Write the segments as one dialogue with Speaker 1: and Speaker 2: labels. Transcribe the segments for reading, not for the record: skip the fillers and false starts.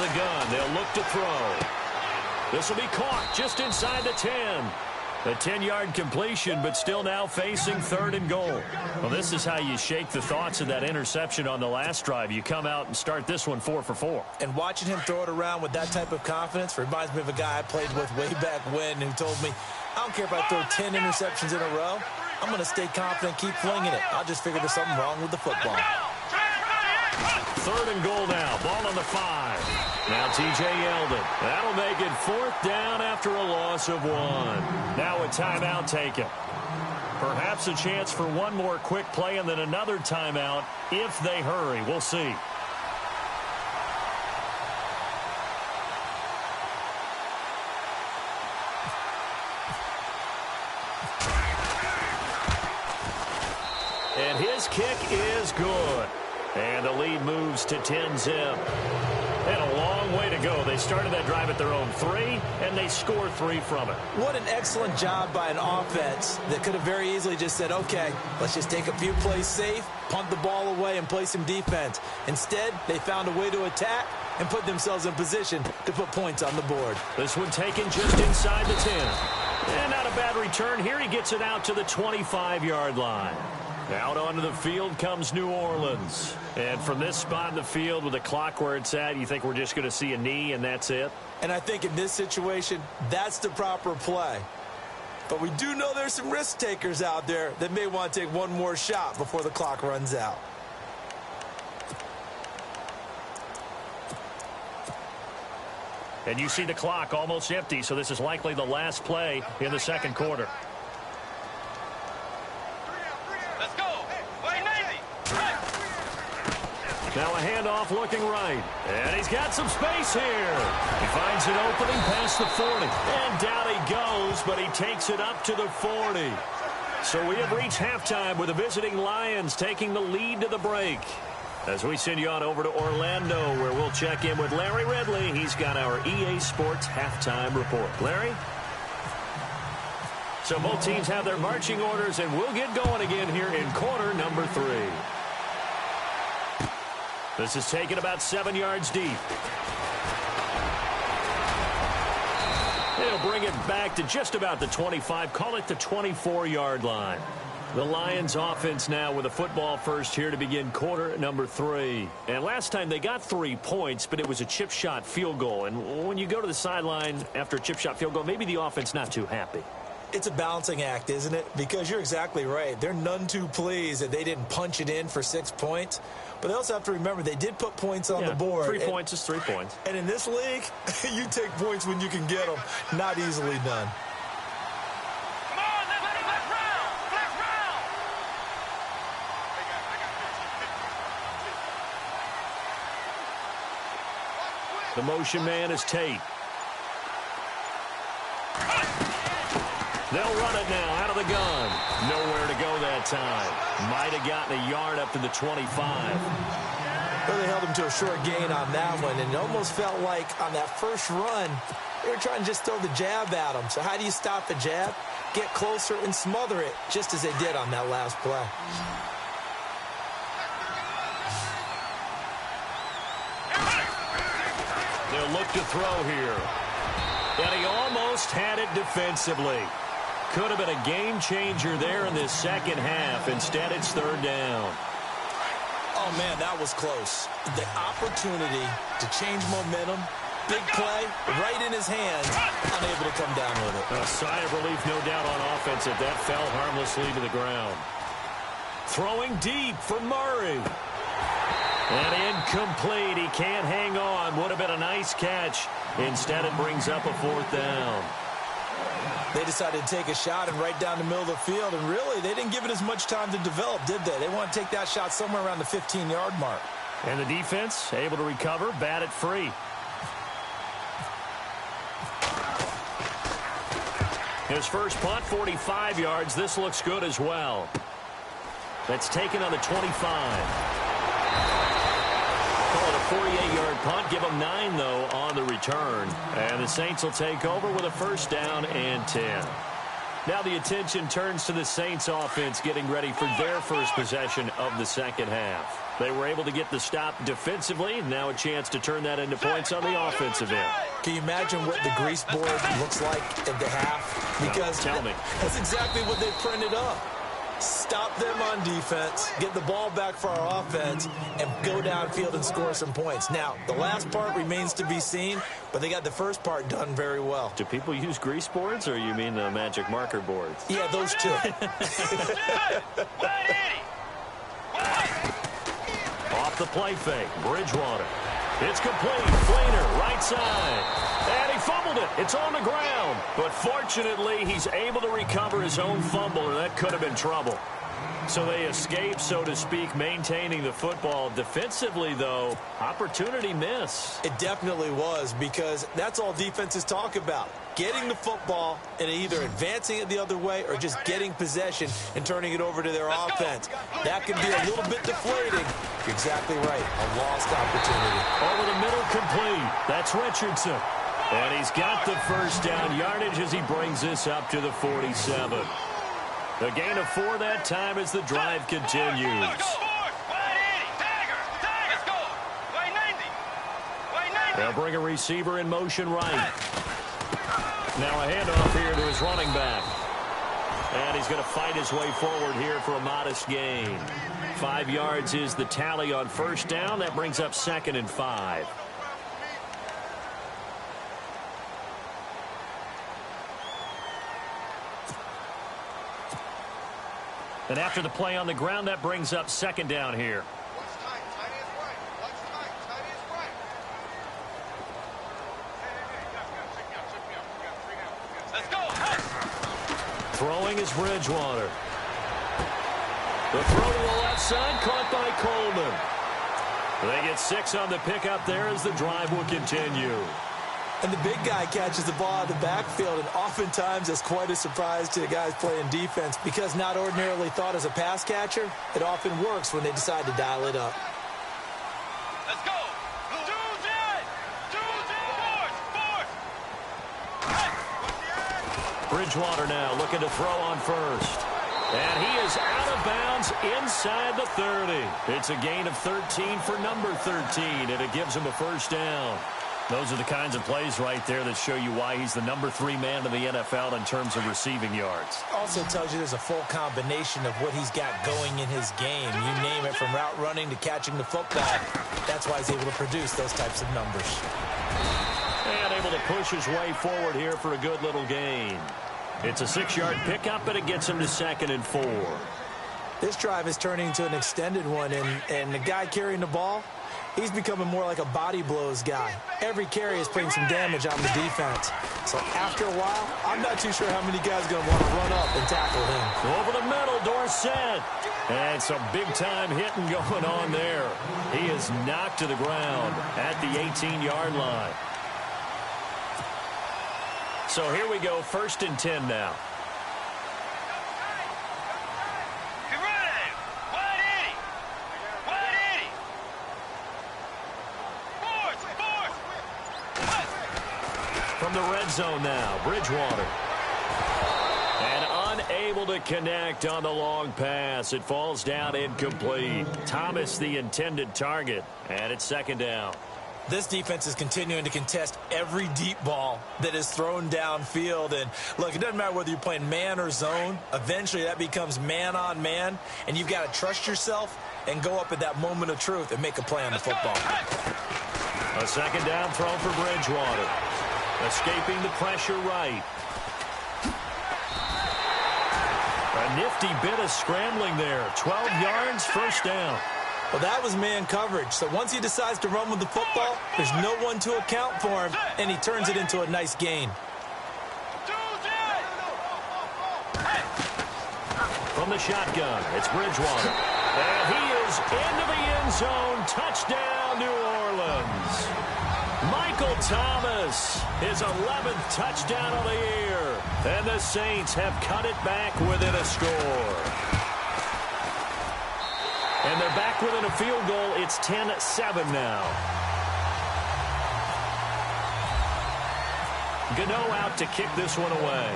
Speaker 1: the gun. They'll look to throw. This will be caught just inside the 10. A 10-yard completion, but still now facing 3rd and goal. Well, this is how you shake the thoughts of that interception on the last drive. You come out and start this one 4 for 4.
Speaker 2: And watching him throw it around with that type of confidence reminds me of a guy I played with way back when who told me, I don't care if I throw 10 interceptions in a row. I'm going to stay confident, keep flinging it. I'll just figure there's something wrong with the football.
Speaker 1: 3rd and goal now. Ball on the 5. Now T.J. Yeldon. That'll make it 4th down after a loss of 1. Now a timeout taken. Perhaps a chance for one more quick play and then another timeout if they hurry. We'll see. And his kick is good. And the lead moves to 10-zip. And a long way to go. They started that drive at their own 3, and they scored 3 from it.
Speaker 2: What an excellent job by an offense that could have very easily just said, okay, let's just take a few plays safe, punt the ball away, and play some defense. Instead, they found a way to attack and put themselves in position to put points on the board.
Speaker 1: This one taken just inside the 10. And not a bad return here. He gets it out to the 25-yard line. Out onto the field comes New Orleans. And from this spot in the field with the clock where it's at, you think we're just going to see a knee and that's it?
Speaker 2: And I think in this situation, that's the proper play. But we do know there's some risk takers out there that may want to take one more shot before the clock runs out.
Speaker 1: And you see the clock almost empty, so this is likely the last play in the second quarter. Now a handoff looking right. And he's got some space here. He finds an opening past the 40. And down he goes, but he takes it up to the 40. So we have reached halftime with the visiting Lions taking the lead to the break. As we send you on over to Orlando, where we'll check in with Larry Ridley. He's got our EA Sports halftime report. Larry? So both teams have their marching orders, and we'll get going again here in quarter number 3. This is taken about 7 yards deep. They'll bring it back to just about the 25, call it the 24-yard line. The Lions offense now with a football first here to begin quarter number 3. And last time they got 3 points, but it was a chip shot field goal. And when you go to the sideline after a chip shot field goal, maybe the offense not too happy.
Speaker 2: It's a balancing act, isn't it? Because you're exactly right. They're none too pleased that they didn't punch it in for 6 points. But they also have to remember they did put points on the board.
Speaker 1: 3 points is 3 points.
Speaker 2: And in this league, you take points when you can get them. Not easily done.
Speaker 3: Come on, let's round.
Speaker 1: The motion man is Tate. They'll run it now out of the gun. Nowhere to go that time. Might have gotten a yard up to the 25.
Speaker 2: Well, they held him to a short gain on that one, and it almost felt like on that first run, they were trying to just throw the jab at him. So how do you stop the jab? Get closer and smother it, just as they did on that last play.
Speaker 1: They'll look to throw here. And he almost had it defensively. Could have been a game changer there in this second half. Instead, it's 3rd down.
Speaker 2: Oh, man, that was close. The opportunity to change momentum, big play, right in his hands, unable to come down with it.
Speaker 1: A sigh of relief, no doubt, on offense if that fell harmlessly to the ground. Throwing deep for Murray. And incomplete. He can't hang on. Would have been a nice catch. Instead, it brings up a 4th down.
Speaker 2: They decided to take a shot and right down the middle of the field, and really, they didn't give it as much time to develop, did they? They want to take that shot somewhere around the 15-yard mark.
Speaker 1: And the defense able to recover, bat it free. His first punt, 45 yards. This looks good as well. That's taken on the 25. Call it a 48-yard punt. Give them 9, though, on the return. And the Saints will take over with a 1st down and 10. Now the attention turns to the Saints offense getting ready for their first possession of the second half. They were able to get the stop defensively. Now a chance to turn that into points on the offensive end.
Speaker 2: Can you imagine what the grease board looks like at the half? Because
Speaker 1: tell me.
Speaker 2: That's exactly what they printed up. Stop them on defense, get the ball back for our offense, and go downfield and score some points. Now, the last part remains to be seen, but they got the first part done very well.
Speaker 1: Do people use grease boards, or you mean the magic marker boards?
Speaker 2: Yeah, those two.
Speaker 1: Off the play fake, Bridgewater. It's complete. Flainer, right side. And he fumbled it. It's on the ground. But fortunately, he's able to recover his own fumble, or that could have been trouble. So they escape, so to speak, maintaining the football. Defensively, though, opportunity miss.
Speaker 2: It definitely was, because that's all defenses talk about. Getting the football and either advancing it the other way or just getting possession and turning it over to their offense. That can be a little bit deflating. You're exactly right. A lost opportunity.
Speaker 1: Over the middle, complete. That's Richardson. And he's got the first down yardage as he brings this up to the 47. A gain of 4 that time as the drive continues. They'll bring a receiver in motion right. Now a handoff here to his running back. And he's going to fight his way forward here for a modest gain. 5 yards is the tally on first down. That brings up 2nd and 5. And after the play on the ground, that brings up 2nd down here.
Speaker 3: Let's go.
Speaker 1: Throwing is Bridgewater. The throw to the left side, caught by Coleman. They get 6 on the pickup there as the drive will continue.
Speaker 2: And the big guy catches the ball out of the backfield, and oftentimes it's quite a surprise to the guys playing defense, because not ordinarily thought as a pass catcher, it often works when they decide to dial it up.
Speaker 3: Let's go.
Speaker 1: Bridgewater now looking to throw on first. And he is out of bounds inside the 30. It's a gain of 13 for number 13, and it gives him a first down. Those are the kinds of plays right there that show you why he's the number 3 man in the NFL in terms of receiving yards.
Speaker 2: Also tells you there's a full combination of what he's got going in his game. You name it, from route running to catching the football. That's why he's able to produce those types of numbers.
Speaker 1: And able to push his way forward here for a good little gain. It's a 6-yard pickup, and it gets him to 2nd and 4.
Speaker 2: This drive is turning into an extended one, and the guy carrying the ball, he's becoming more like a body blows guy. Every carry is putting some damage on the defense. So after a while, I'm not too sure how many guys are going to want to run up and tackle him.
Speaker 1: Over the middle, Dorsett. And some big-time hitting going on there. He is knocked to the ground at the 18-yard line. So here we go, 1st and 10 now. From the red zone now, Bridgewater. And unable to connect on the long pass. It falls down incomplete. Thomas the intended target, and it's 2nd down.
Speaker 2: This defense is continuing to contest every deep ball that is thrown downfield. And look, it doesn't matter whether you're playing man or zone. Eventually that becomes man on man, and you've got to trust yourself and go up at that moment of truth and make a play on the football.
Speaker 1: A 2nd down throw for Bridgewater. Escaping the pressure right. A nifty bit of scrambling there. 12 yards, first down.
Speaker 2: Well, that was man coverage. So once he decides to run with the football, there's no one to account for him, and he turns it into a nice gain.
Speaker 1: From the shotgun, it's Bridgewater. And he is into the end zone. Touchdown, New Orleans. Michael Thomas, his 11th touchdown of the year. And the Saints have cut it back within a score. And they're back within a field goal. It's 10-7 now. Gano out to kick this one away.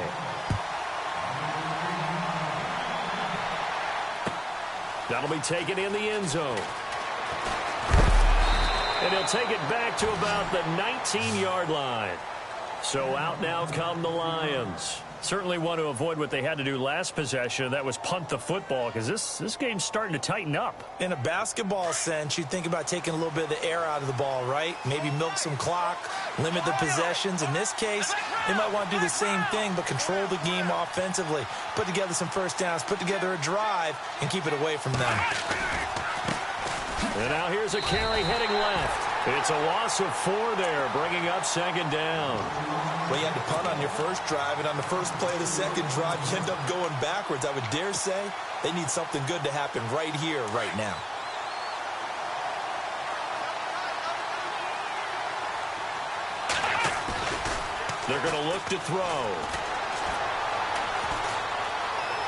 Speaker 1: That'll be taken in the end zone. And he'll take it back to about the 19-yard line. So out now come the Lions. Certainly want to avoid what they had to do last possession. That was punt the football, because this game's starting to tighten up.
Speaker 2: In a basketball sense, you think about taking a little bit of the air out of the ball, right? Maybe milk some clock, limit the possessions. In this case, they might want to do the same thing, but control the game offensively. Put together some first downs, put together a drive, and keep it away from them.
Speaker 1: And now here's a carry heading left. It's a loss of 4 there, bringing up second down.
Speaker 2: Well, you had to punt on your first drive, and on the first play of the second drive, you end up going backwards. I would dare say they need something good to happen right here, right now.
Speaker 1: They're going to look to throw.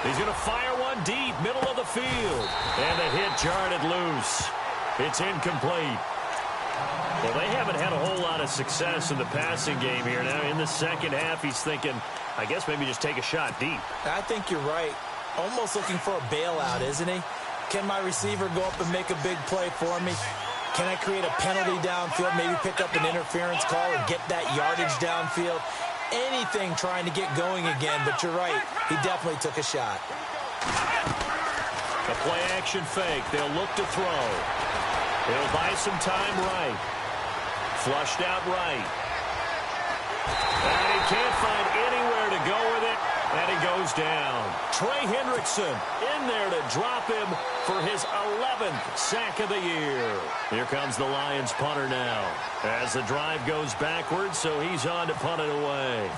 Speaker 1: He's going to fire one deep, middle of the field. And the hit jarred it loose. It's incomplete. Well, they haven't had a whole lot of success in the passing game here. Now, in the second half, he's thinking, I guess maybe just take a shot deep.
Speaker 2: I think you're right. Almost looking for a bailout, isn't he? Can my receiver go up and make a big play for me? Can I create a penalty downfield, maybe pick up an interference call and get that yardage downfield? Anything trying to get going again, but you're right. He definitely took a shot.
Speaker 1: A play-action fake. They'll look to throw. He'll buy some time right. Flushed out right. And he can't find anywhere to go with it, and he goes down. Trey Hendrickson in there to drop him for his 11th sack of the year. Here comes the Lions punter now as the drive goes backwards, so he's on to punt it away.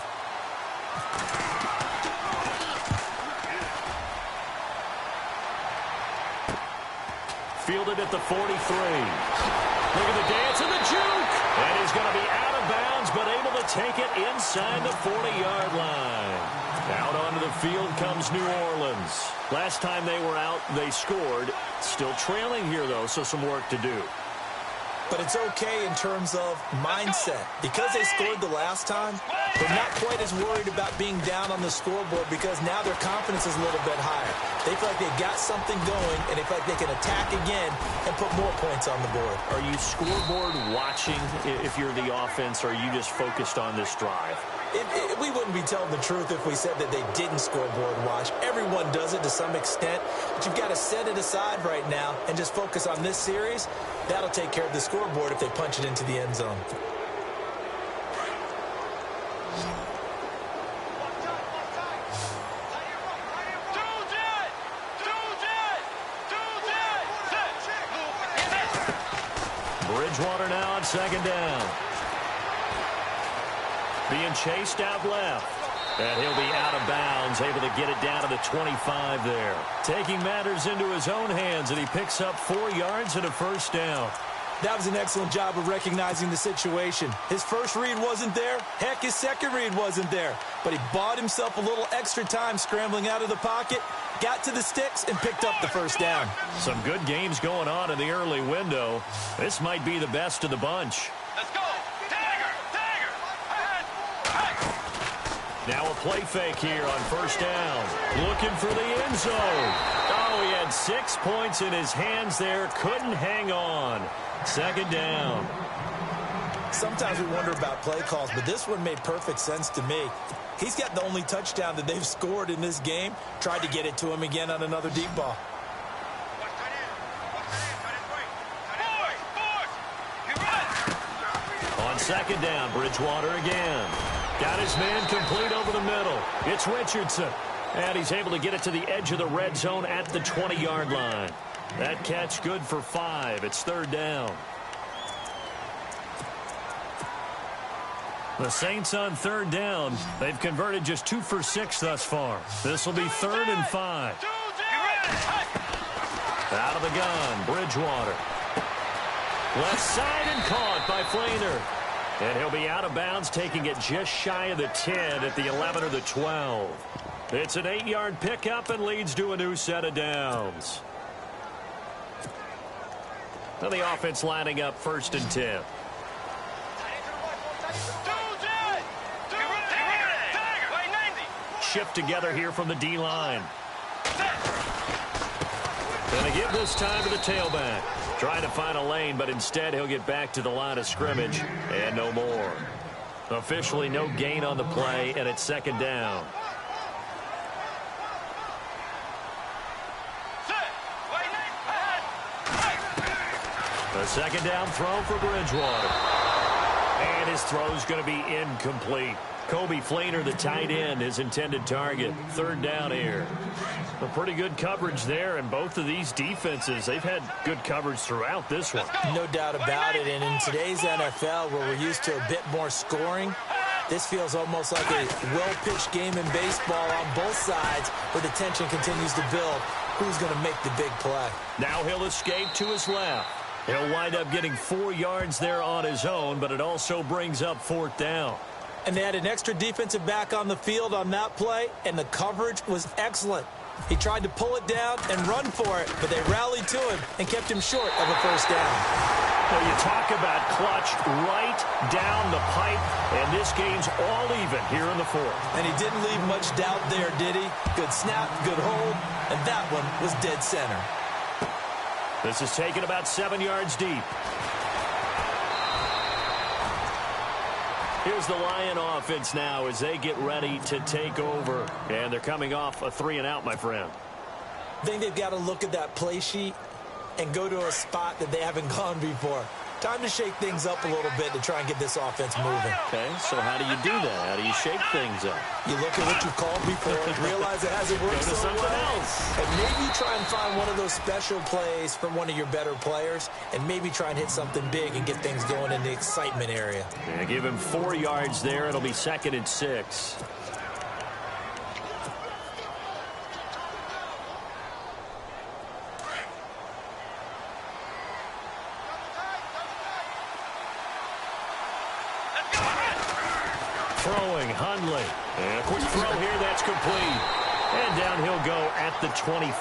Speaker 1: Fielded at the 43. Look at the dance and the juke. And he's going to be out of bounds, but able to take it inside the 40-yard line. Out onto the field comes New Orleans. Last time they were out, they scored. Still trailing here, though, so some work to do.
Speaker 2: But it's okay in terms of mindset. Because they scored the last time, they're not quite as worried about being down on the scoreboard because now their confidence is a little bit higher. They feel like they've got something going, and they feel like they can attack again and put more points on the board.
Speaker 1: Are you scoreboard watching if you're the offense, or are you just focused on this drive?
Speaker 2: We wouldn't be telling the truth if we said that they didn't scoreboard watch. Everyone does it to some extent, but you've got to set it aside right now and just focus on this series. That'll take care of the scoreboard if they punch it into the end zone.
Speaker 1: Bridgewater now on second down. Being chased out left. And he'll be out of bounds, able to get it down to the 25 there. Taking matters into his own hands, and he picks up 4 yards and a first down.
Speaker 2: That was an excellent job of recognizing the situation. His first read wasn't there. Heck, his second read wasn't there. But he bought himself a little extra time scrambling out of the pocket, got to the sticks, and picked up the first down.
Speaker 1: Some good games going on in the early window. This might be the best of the bunch.
Speaker 3: Let's go.
Speaker 1: Now a play fake here on first down. Looking for the end zone. Oh, he had 6 points in his hands there. Couldn't hang on. Second down.
Speaker 2: Sometimes we wonder about play calls, but this one made perfect sense to me. He's got the only touchdown that they've scored in this game. Tried to get it to him again on another deep ball.
Speaker 1: On second down, Bridgewater again. Got his man complete over the middle. It's Richardson. And he's able to get it to the edge of the red zone at the 20-yard line. That catch good for 5. It's third down. The Saints on third down. They've converted just 2 for 6 thus far. This will be 3rd and 5. Out of the gun, Bridgewater. Left side and caught by Flainer. And he'll be out of bounds, taking it just shy of the 10 at the 11 or the 12. It's an 8-yard pickup and leads to a new set of downs. Now the offense lining up 1st and 10. Shift together here from the D-line. And they give this time to the tailback. Trying to find a lane, but instead he'll get back to the line of scrimmage and no more. Officially no gain on the play, and it's second down. A second down throw for Bridgewater. And his throw's going to be incomplete. Kobe Fleener, the tight end, his intended target. Third down here. A pretty good coverage there, and both of these defenses, they've had good coverage throughout this one.
Speaker 2: No doubt about it, and in today's NFL, where we're used to a bit more scoring, this feels almost like a well-pitched game in baseball on both sides, where the tension continues to build. Who's going to make the big play?
Speaker 1: Now he'll escape to his left. He'll wind up getting 4 yards there on his own, but it also brings up fourth down.
Speaker 2: And they had an extra defensive back on the field on that play, and the coverage was excellent. He tried to pull it down and run for it, but they rallied to him and kept him short of a first down.
Speaker 1: Well, you talk about clutch right down the pipe, and this game's all even here in the fourth.
Speaker 2: And he didn't leave much doubt there, did he? Good snap, good hold, and that one was dead center.
Speaker 1: This is taken about 7 yards deep. Here's the Lion offense now as they get ready to take over. And they're coming off a 3-and-out, my friend.
Speaker 2: I think they've got to look at that play sheet and go to a spot that they haven't gone before. Time to shake things up a little bit to try and get this offense moving.
Speaker 1: Okay, so how do you do that? How do you shake things up?
Speaker 2: You look at what you've called before, realize it hasn't worked so well, and maybe try and find one of those special plays from one of your better players, and maybe try and hit something big and get things going in the excitement area.
Speaker 1: Yeah, give him 4 yards there. It'll be 2nd and 6. Throwing, Hundley. And a quick throw here, that's complete. And down he'll go at the 25.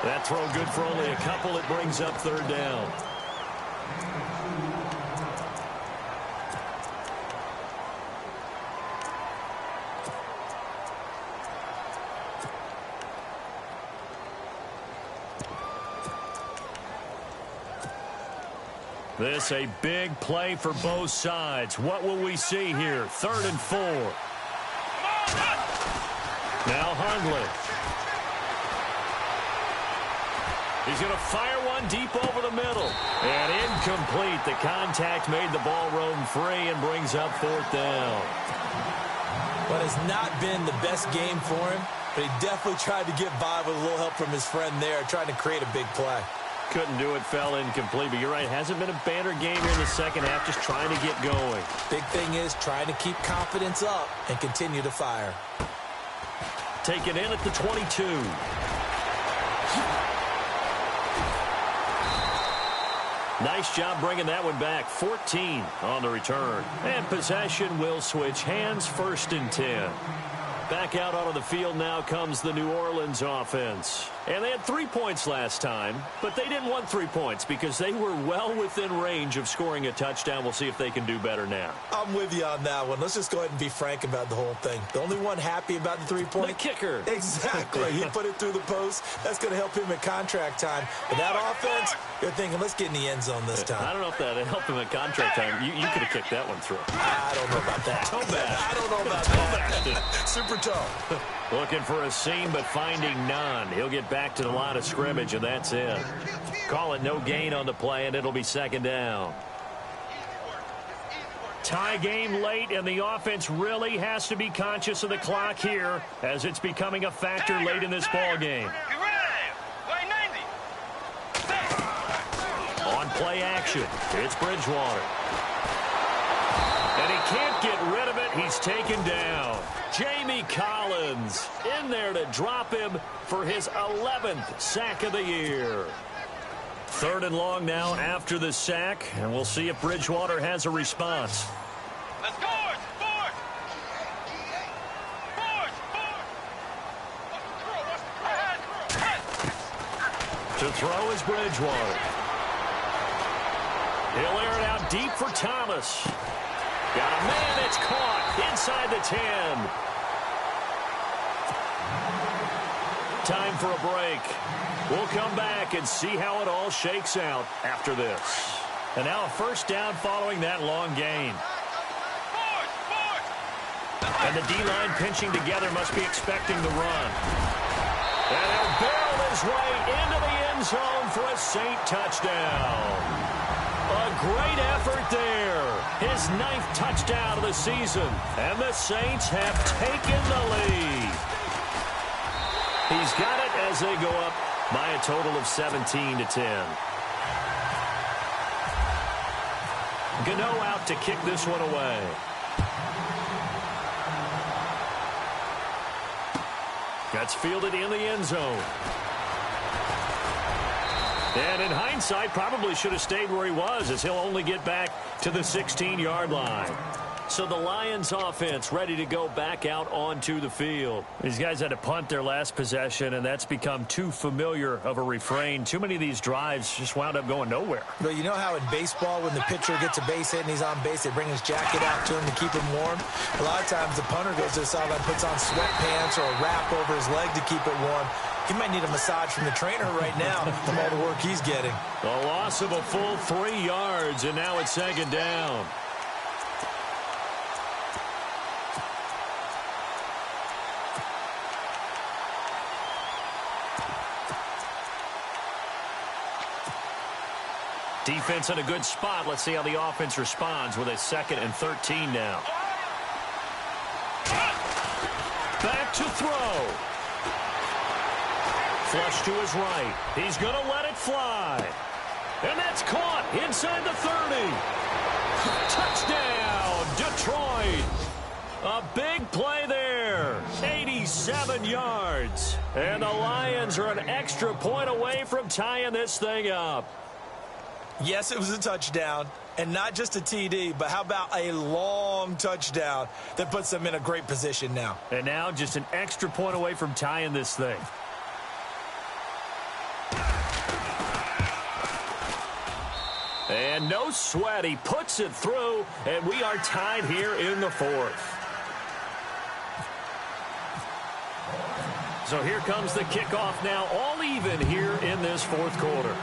Speaker 1: That throw good for only a couple. It brings up third down. This a big play for both sides. What will we see here? 3rd and 4. Now Hundley. He's going to fire one deep over the middle. And incomplete. The contact made the ball roam free and brings up 4th down.
Speaker 2: But it's not been the best game for him, but he definitely tried to get by with a little help from his friend there, trying to create a big play.
Speaker 1: Couldn't do it, fell incomplete, but you're right. Hasn't been a banner game here in the second half, just trying to get going.
Speaker 2: Big thing is trying to keep confidence up and continue to fire.
Speaker 1: Taken in at the 22. Nice job bringing that one back. 14 on the return. And possession will switch hands, 1st and 10. Back out onto the field now comes the New Orleans offense. And they had 3 points last time, but they didn't want 3 points because they were well within range of scoring a touchdown. We'll see if they can do better now.
Speaker 2: I'm with you on that one. Let's just go ahead and be frank about the whole thing. The only one happy about the 3-point?
Speaker 1: The kicker.
Speaker 2: Exactly. He put it through the post. That's going to help him at contract time. But that offense, you're thinking, let's get in the end zone this time.
Speaker 1: I don't know if that helped him at contract time. You could have kicked that one through.
Speaker 2: I don't know about that.
Speaker 1: Toe bash.
Speaker 2: I don't know about that. Super toe.
Speaker 1: Looking for a seam, but finding none. He'll get back to the line of scrimmage, and that's it. Call it no gain on the play, and it'll be 2nd down. Tie game late, and the offense really has to be conscious of the clock here as it's becoming a factor late in this ball game. On play action, it's Bridgewater. And he can't get rid of it. He's taken down. Jamie Collins in there to drop him for his 11th sack of the year. 3rd and long now after the sack, and we'll see if Bridgewater has a response.
Speaker 3: Let's go!
Speaker 1: To throw is Bridgewater. He'll air it out deep for Thomas. Got a man, it's caught inside the 10. Time for a break. We'll come back and see how it all shakes out after this. And now a first down following that long gain. And the D-line pinching together must be expecting the run. And he'll barrel his way into the end zone for a Saint touchdown. A great effort there. His 9th touchdown of the season. And the Saints have taken the lead. He's got it as they go up by a total of 17-10. Gano out to kick this one away. That's fielded in the end zone. And in hindsight, probably should have stayed where he was, as he'll only get back to the 16-yard line. So the Lions offense ready to go back out onto the field. These guys had to punt their last possession, and that's become too familiar of a refrain. Too many of these drives just wound up going nowhere.
Speaker 2: But you know how in baseball, when the pitcher gets a base hit and he's on base, they bring his jacket out to him to keep him warm? A lot of times the punter goes to the sideline, puts on sweatpants or a wrap over his leg to keep it warm. He might need a massage from the trainer right now from all the work he's getting.
Speaker 1: A loss of a full 3 yards, and now it's second down. Defense in a good spot. Let's see how the offense responds with a 2nd and 13 now. Back to throw. Flush to his right. He's going to let it fly. And that's caught inside the 30. Touchdown, Detroit. A big play there. 87 yards. And the Lions are an extra point away from tying this thing up.
Speaker 2: Yes, it was a touchdown, and not just a TD, but how about a long touchdown that puts them in a great position now.
Speaker 1: And now just an extra point away from tying this thing. And no sweat. He puts it through, and we are tied here in the 4th. So here comes the kickoff now, all even here in this 4th quarter.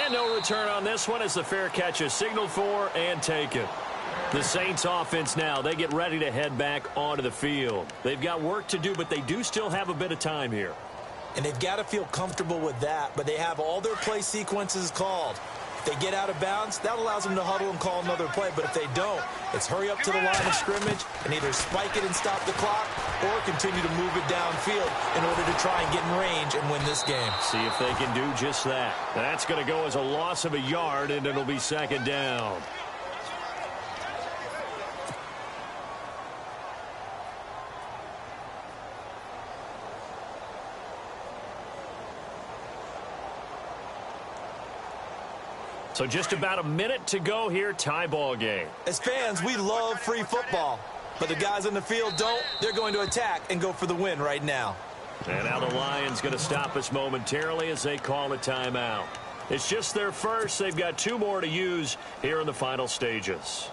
Speaker 1: And no return on this one as the fair catch is signaled for and taken. The Saints offense now, they get ready to head back onto the field. They've got work to do, but they do still have a bit of time here.
Speaker 2: And they've got to feel comfortable with that, but they have all their play sequences called. If they get out of bounds, that allows them to huddle and call another play. But if they don't, it's hurry up to the line of scrimmage and either spike it and stop the clock or continue to move it downfield in order to try and get in range and win this game.
Speaker 1: See if they can do just that. That's going to go as a loss of a yard, and it'll be second down. So just about a minute to go here, tie ball game.
Speaker 2: As fans, we love free football. But the guys on the field don't. They're going to attack and go for the win right now.
Speaker 1: And now the Lions going to stop us momentarily as they call a timeout. It's just their first. They've got 2 more to use here in the final stages.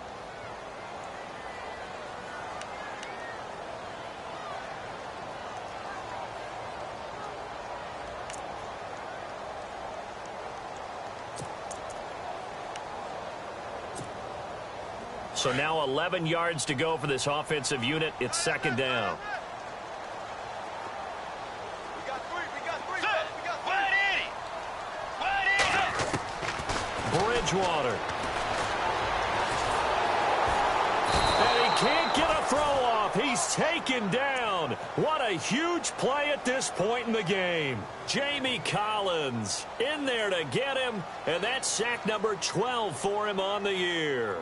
Speaker 1: So now 11 yards to go for this offensive unit. It's second down.
Speaker 3: We got three.
Speaker 1: Bridgewater. And he can't get a throw off. He's taken down. What a huge play at this point in the game. Jamie Collins in there to get him. And that's sack number 12 for him on the year.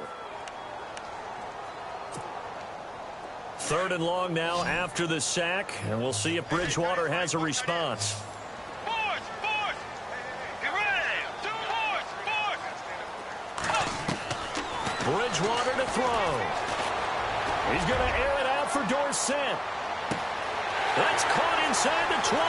Speaker 1: 3rd and long now after the sack, and we'll see if Bridgewater has a response.
Speaker 3: Force! Get ready! 2 force!
Speaker 1: Bridgewater to throw. He's going to air it out for Dorsett. That's caught inside the 20.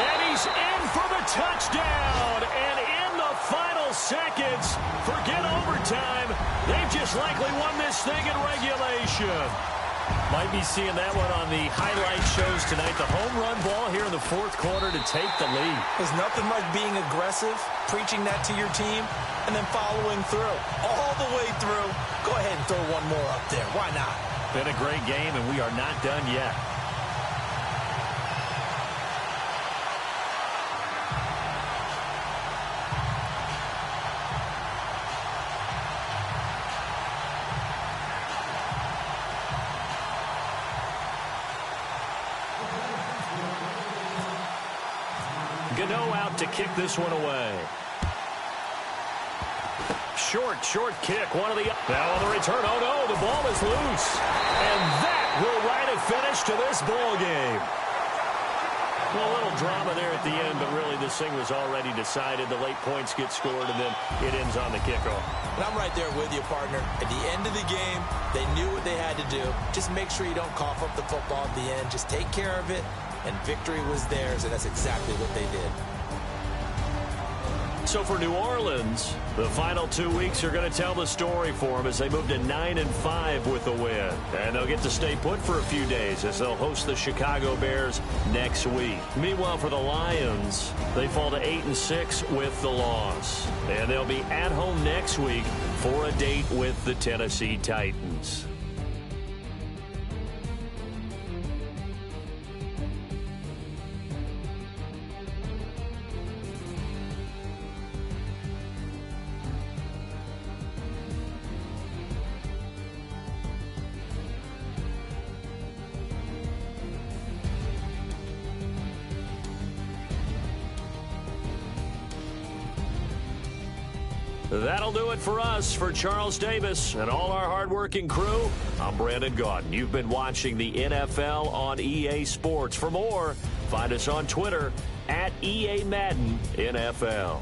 Speaker 1: And he's in for the touchdown. And in the final seconds. Forget overtime. They've just likely won this thing in regulation. Might be seeing that one on the highlight shows tonight. The home run ball here in the fourth quarter to take the lead.
Speaker 2: There's nothing like being aggressive, preaching that to your team, and then following through. All the way through. Go ahead and throw one more up there. Why not?
Speaker 1: Been a great game, and we are not done yet. Gano out to kick this one away. Short kick. One of the... Now on the return. Oh, no, the ball is loose. And that will write a finish to this ball game. Well, a little drama there at the end, but really this thing was already decided. The late points get scored, and then it ends on the kickoff.
Speaker 2: And I'm right there with you, partner. At the end of the game, they knew what they had to do. Just make sure you don't cough up the football at the end. Just take care of it. And victory was theirs, and that's exactly what they did.
Speaker 1: So for New Orleans, the final 2 weeks are going to tell the story for them as they move to 9-5 with a win. And they'll get to stay put for a few days as they'll host the Chicago Bears next week. Meanwhile, for the Lions, they fall to 8-6 with the loss. And they'll be at home next week for a date with the Tennessee Titans. That'll do it for us. For Charles Davis and all our hardworking crew, I'm Brandon Gaudin. You've been watching the NFL on EA Sports. For more, find us on Twitter at EA Madden NFL.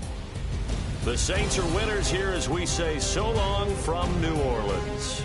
Speaker 1: The Saints are winners here as we say so long from New Orleans.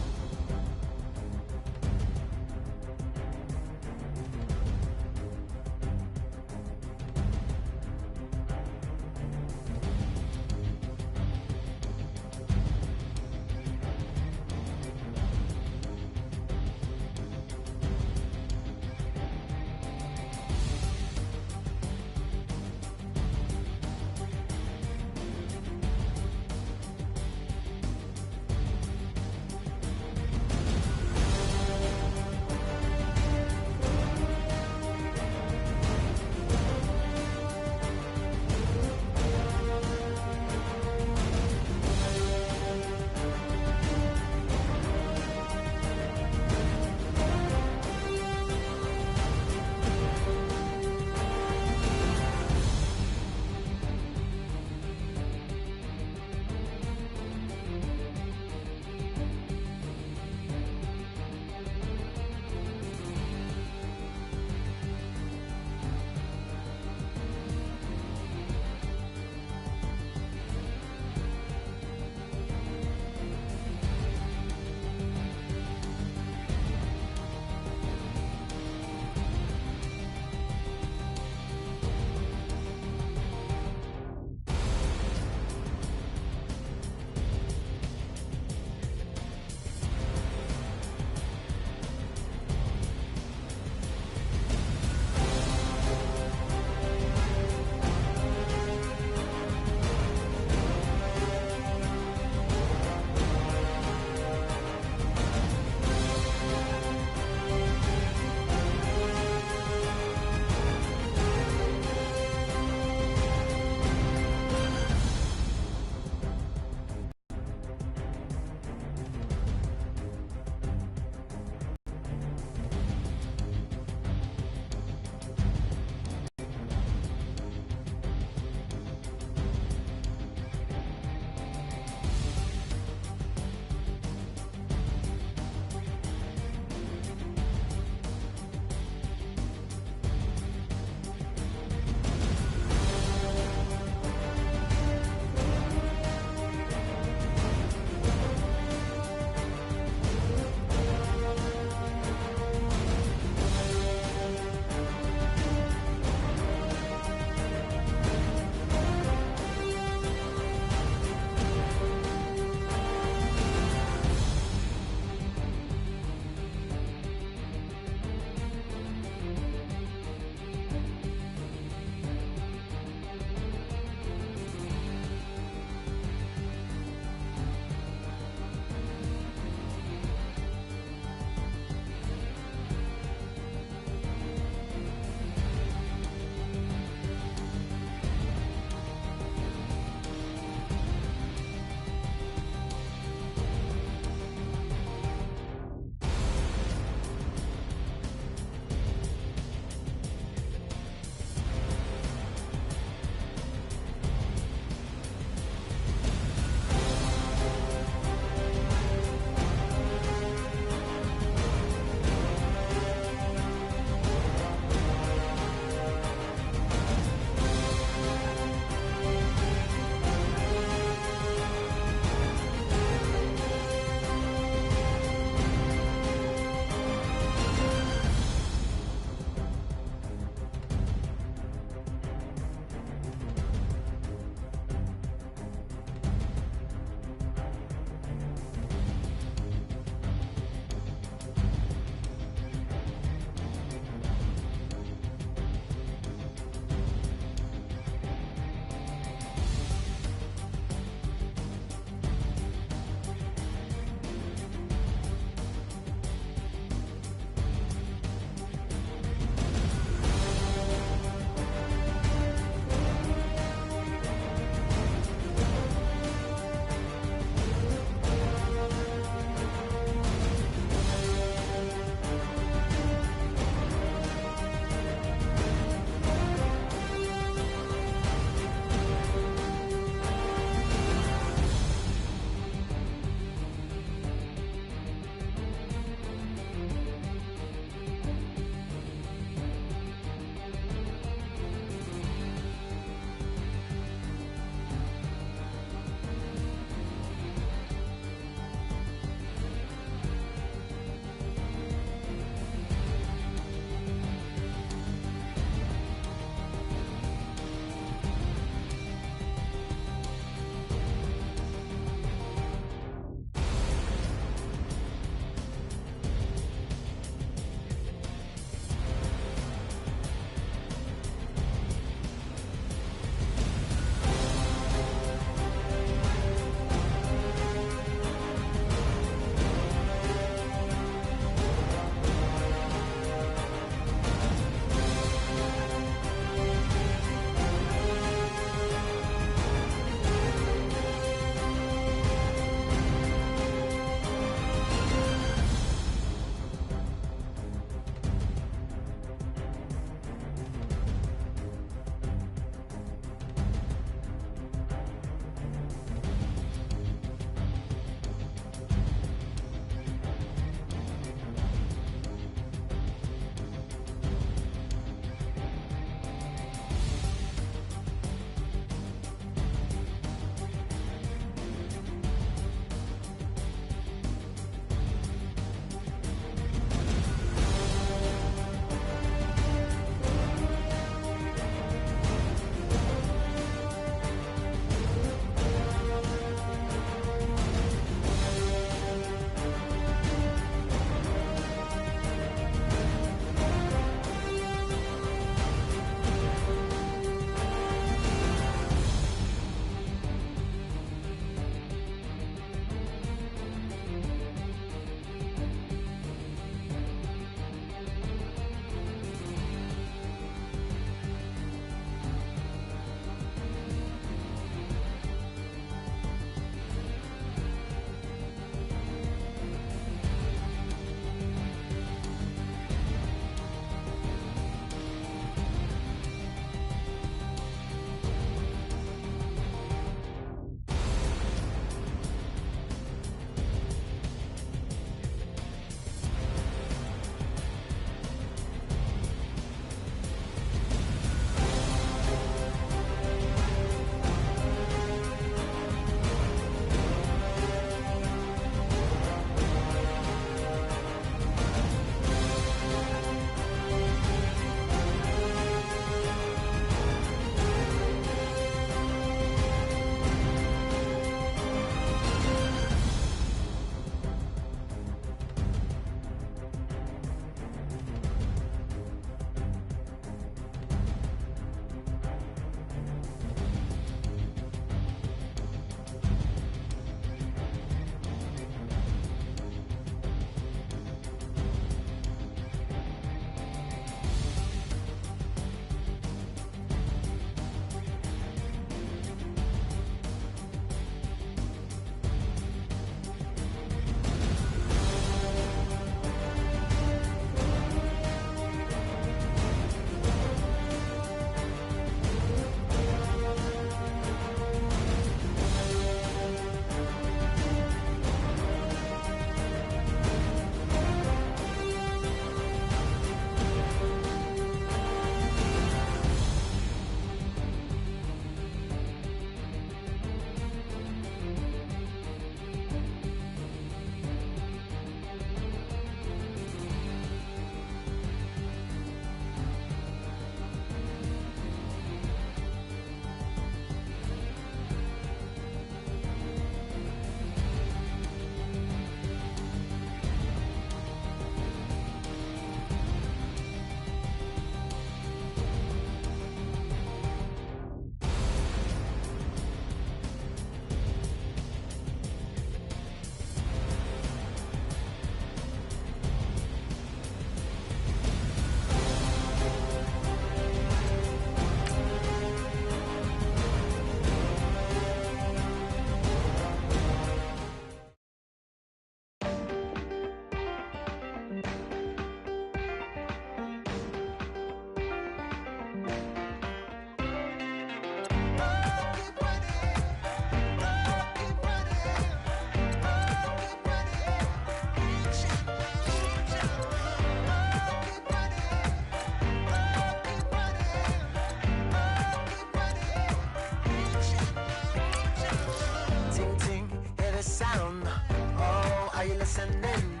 Speaker 4: listening.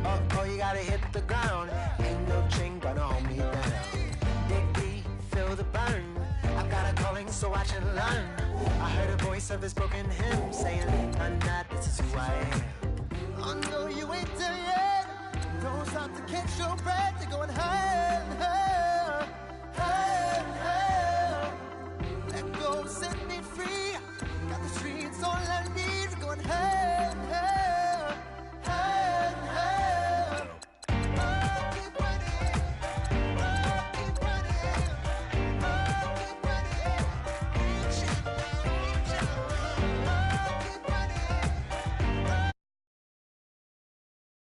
Speaker 4: Oh, you gotta hit the ground. Ain't no chain gonna hold me down. Dig deep, feel the burn. I've got a calling, so I should learn. I heard a voice of this broken hymn saying, I'm not, this is who I am.
Speaker 5: I know you ain't there yet. Don't stop to catch your breath. You're going high.